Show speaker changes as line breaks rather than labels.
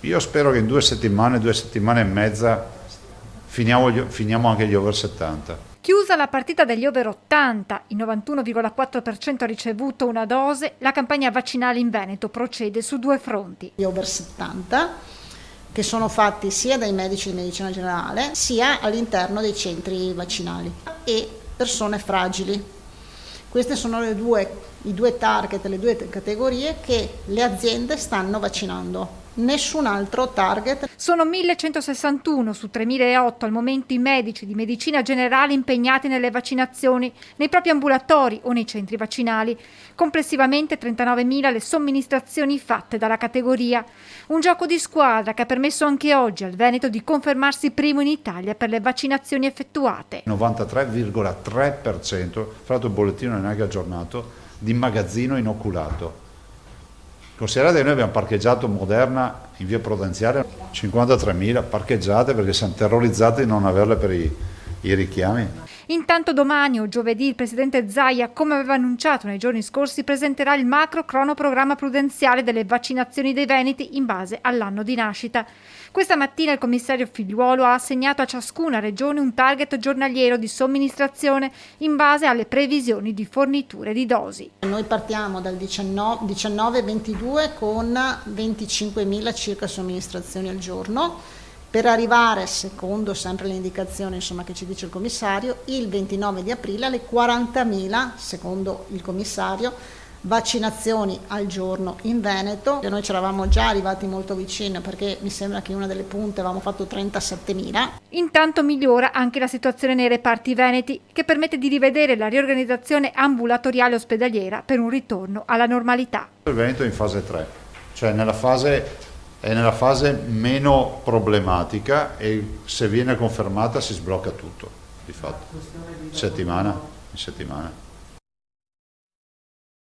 Io spero che in 2 settimane e mezza finiamo anche gli over 70.
Chiusa la partita degli over 80, il 91,4% ha ricevuto una dose, la campagna vaccinale in Veneto procede su 2 fronti.
Gli over 70, che sono fatti sia dai medici di medicina generale, sia all'interno dei centri vaccinali, e persone fragili. Questi sono i due target, le due categorie che le aziende stanno vaccinando. Nessun altro target.
Sono 1161 su 3008 al momento i medici di medicina generale impegnati nelle vaccinazioni nei propri ambulatori o nei centri vaccinali. Complessivamente 39.000 le somministrazioni fatte dalla categoria. Un gioco di squadra che ha permesso anche oggi al Veneto di confermarsi primo in Italia per le vaccinazioni effettuate.
93,3%, fra l'altro il bollettino è neanche aggiornato, di magazzino inoculato. Considerate che noi abbiamo parcheggiato Moderna in via Prudenziale 53.000 parcheggiate perché siamo terrorizzati di non averle per i richiami.
Intanto domani o giovedì il presidente Zaia, come aveva annunciato nei giorni scorsi, presenterà il macro cronoprogramma prudenziale delle vaccinazioni dei veneti in base all'anno di nascita. Questa mattina il commissario Figliuolo ha assegnato a ciascuna regione un target giornaliero di somministrazione in base alle previsioni di forniture di dosi.
Noi partiamo dal 19-22 con 25.000 circa somministrazioni al giorno, per arrivare, secondo sempre le indicazioni che ci dice il commissario, il 29 di aprile alle 40.000, secondo il commissario, vaccinazioni al giorno in Veneto. Noi ci eravamo già arrivati molto vicino perché mi sembra che in una delle punte avevamo fatto 37.000.
Intanto migliora anche la situazione nei reparti veneti, che permette di rivedere la riorganizzazione ambulatoriale ospedaliera per un ritorno alla normalità.
Il Veneto è in fase 3, cioè è nella fase meno problematica e se viene confermata si sblocca tutto, di fatto, in settimana.